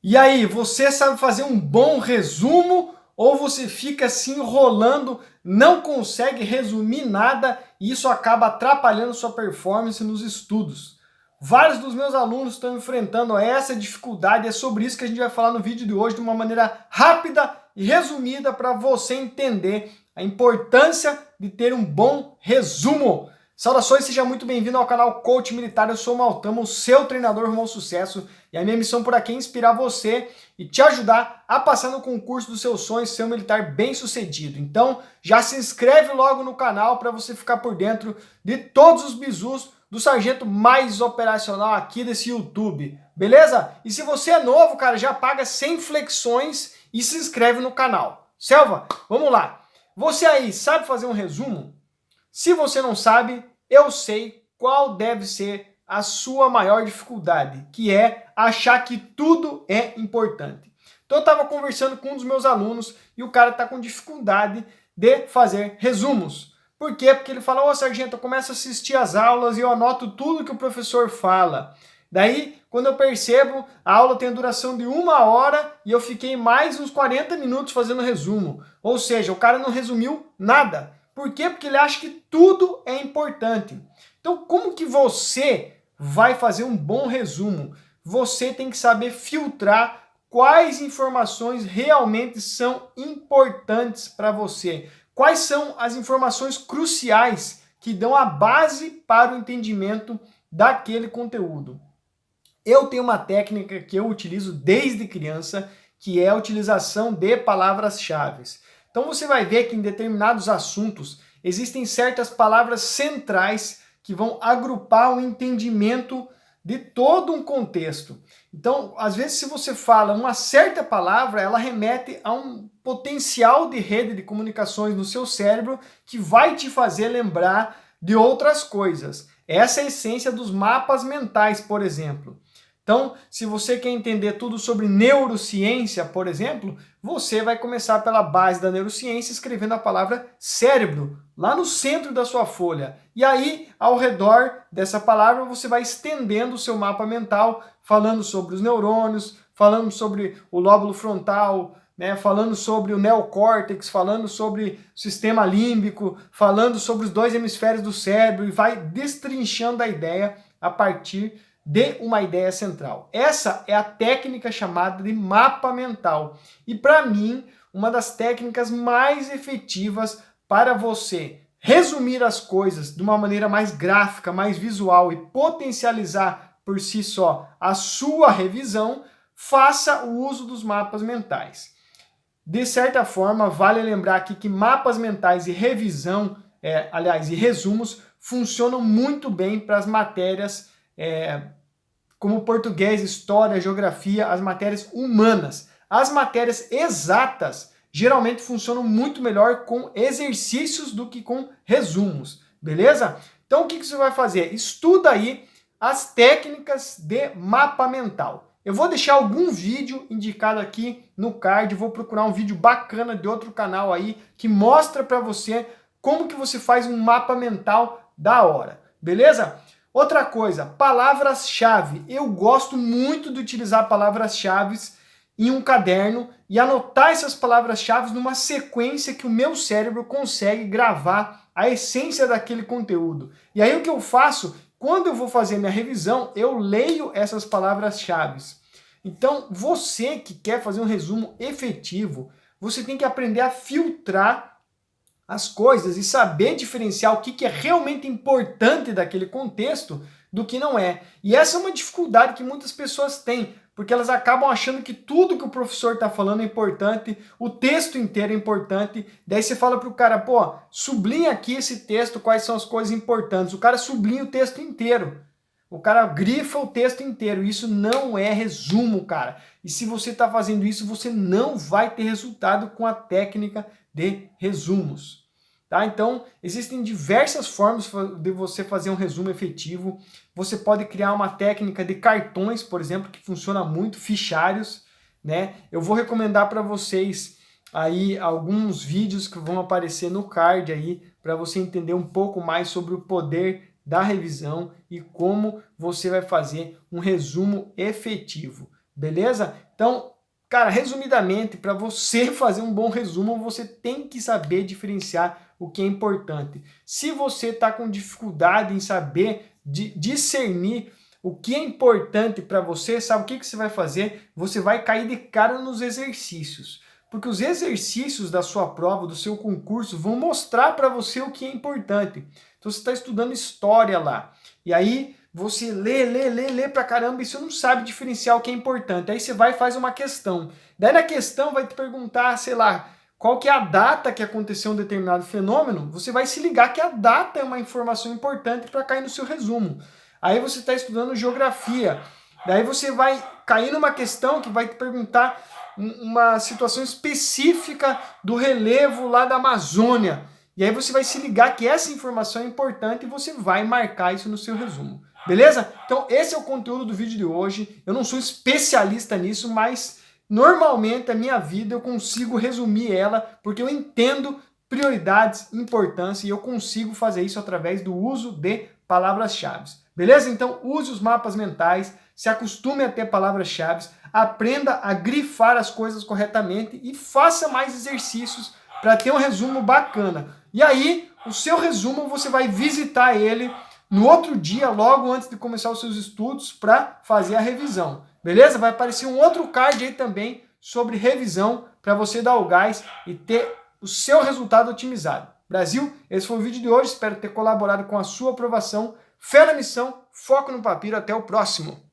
E aí, você sabe fazer um bom resumo ou você fica se enrolando, não consegue resumir nada e isso acaba atrapalhando sua performance nos estudos? Vários dos meus alunos estão enfrentando essa dificuldade, é sobre isso que a gente vai falar no vídeo de hoje de uma maneira rápida e resumida para você entender a importância de ter um bom resumo. Saudações, seja muito bem-vindo ao canal Coach Militar, eu sou o Maltama, o seu treinador rumo ao sucesso, e a minha missão por aqui é inspirar você e te ajudar a passar no concurso dos seus sonhos, ser um militar bem sucedido. Então, já se inscreve logo no canal para você ficar por dentro de todos os bizus do sargento mais operacional aqui desse YouTube, beleza? E se você é novo, cara, já paga 100 flexões e se inscreve no canal. Selva, vamos lá. Você aí sabe fazer um resumo? Se você não sabe, eu sei qual deve ser a sua maior dificuldade, que é achar que tudo é importante. Então eu estava conversando com um dos meus alunos e o cara está com dificuldade de fazer resumos. Por quê? Porque ele fala, ô sargento, eu começo a assistir as aulas e eu anoto tudo que o professor fala. Daí, quando eu percebo, a aula tem a duração de 1 hora e eu fiquei mais uns 40 minutos fazendo resumo. Ou seja, o cara não resumiu nada. Por quê? Porque ele acha que tudo é importante. Então, como que você vai fazer um bom resumo? Você tem que saber filtrar quais informações realmente são importantes para você. Quais são as informações cruciais que dão a base para o entendimento daquele conteúdo. Eu tenho uma técnica que eu utilizo desde criança, que é a utilização de palavras-chave. Então você vai ver que em determinados assuntos existem certas palavras centrais que vão agrupar o entendimento de todo um contexto. Então, às vezes, se você fala uma certa palavra, ela remete a um potencial de rede de comunicações no seu cérebro que vai te fazer lembrar de outras coisas. Essa é a essência dos mapas mentais, por exemplo. Então, se você quer entender tudo sobre neurociência, por exemplo, você vai começar pela base da neurociência escrevendo a palavra cérebro, lá no centro da sua folha. E aí, ao redor dessa palavra, você vai estendendo o seu mapa mental, falando sobre os neurônios, falando sobre o lóbulo frontal, né, falando sobre o neocórtex, falando sobre o sistema límbico, falando sobre os 2 hemisférios do cérebro e vai destrinchando a ideia a partir de uma ideia central. Essa é a técnica chamada de mapa mental. E para mim, uma das técnicas mais efetivas para você resumir as coisas de uma maneira mais gráfica, mais visual e potencializar por si só a sua revisão, faça o uso dos mapas mentais. De certa forma, vale lembrar aqui que mapas mentais e revisão, e resumos, funcionam muito bem para as matérias como português, história, geografia, as matérias humanas. As matérias exatas geralmente funcionam muito melhor com exercícios do que com resumos, beleza? Então o que você vai fazer? Estuda aí as técnicas de mapa mental. Eu vou deixar algum vídeo indicado aqui no card, vou procurar um vídeo bacana de outro canal aí que mostra para você como que você faz um mapa mental da hora, beleza? Outra coisa, palavras-chave. Eu gosto muito de utilizar palavras-chave em um caderno e anotar essas palavras-chave numa sequência que o meu cérebro consegue gravar a essência daquele conteúdo. E aí o que eu faço? Quando eu vou fazer minha revisão, eu leio essas palavras-chave. Então, você que quer fazer um resumo efetivo, você tem que aprender a filtrar as coisas e saber diferenciar o que é realmente importante daquele contexto do que não é. E essa é uma dificuldade que muitas pessoas têm, porque elas acabam achando que tudo que o professor está falando é importante, o texto inteiro é importante, daí você fala para o cara, pô, sublinha aqui esse texto, quais são as coisas importantes. O cara sublinha o texto inteiro. O cara grifa o texto inteiro. Isso não é resumo, cara. E se você está fazendo isso, você não vai ter resultado com a técnica de resumos. Tá? Então, existem diversas formas de você fazer um resumo efetivo. Você pode criar uma técnica de cartões, por exemplo, que funciona muito, fichários, né? Eu vou recomendar para vocês aí alguns vídeos que vão aparecer no card aí, para você entender um pouco mais sobre o poder da revisão e como você vai fazer um resumo efetivo. beleza? Então, cara, resumidamente, para você fazer um bom resumo, você tem que saber diferenciar o que é importante. Se você está com dificuldade em saber discernir o que é importante para você, sabe o que você vai fazer? Você vai cair de cara nos exercícios. Porque os exercícios da sua prova, do seu concurso, vão mostrar para você o que é importante. Então você está estudando história lá. E aí você lê pra caramba e você não sabe diferenciar o que é importante. Aí você vai e faz uma questão. Daí na questão vai te perguntar, sei lá, qual que é a data que aconteceu um determinado fenômeno. Você vai se ligar que a data é uma informação importante para cair no seu resumo. Aí você está estudando geografia. Daí você vai cair numa questão que vai te perguntar uma situação específica do relevo lá da Amazônia. E aí você vai se ligar que essa informação é importante e você vai marcar isso no seu resumo. Beleza? Então esse é o conteúdo do vídeo de hoje. Eu não sou especialista nisso, mas normalmente a minha vida eu consigo resumir ela porque eu entendo prioridades, importância e eu consigo fazer isso através do uso de palavras-chave. Beleza? Então use os mapas mentais, se acostume a ter palavras-chave, aprenda a grifar as coisas corretamente e faça mais exercícios para ter um resumo bacana. E aí, o seu resumo você vai visitar ele no outro dia, logo antes de começar os seus estudos, para fazer a revisão. Beleza? Vai aparecer um outro card aí também sobre revisão para você dar o gás e ter o seu resultado otimizado. Brasil, esse foi o vídeo de hoje. Espero ter colaborado com a sua aprovação. Fé na missão, foco no papiro. Até o próximo.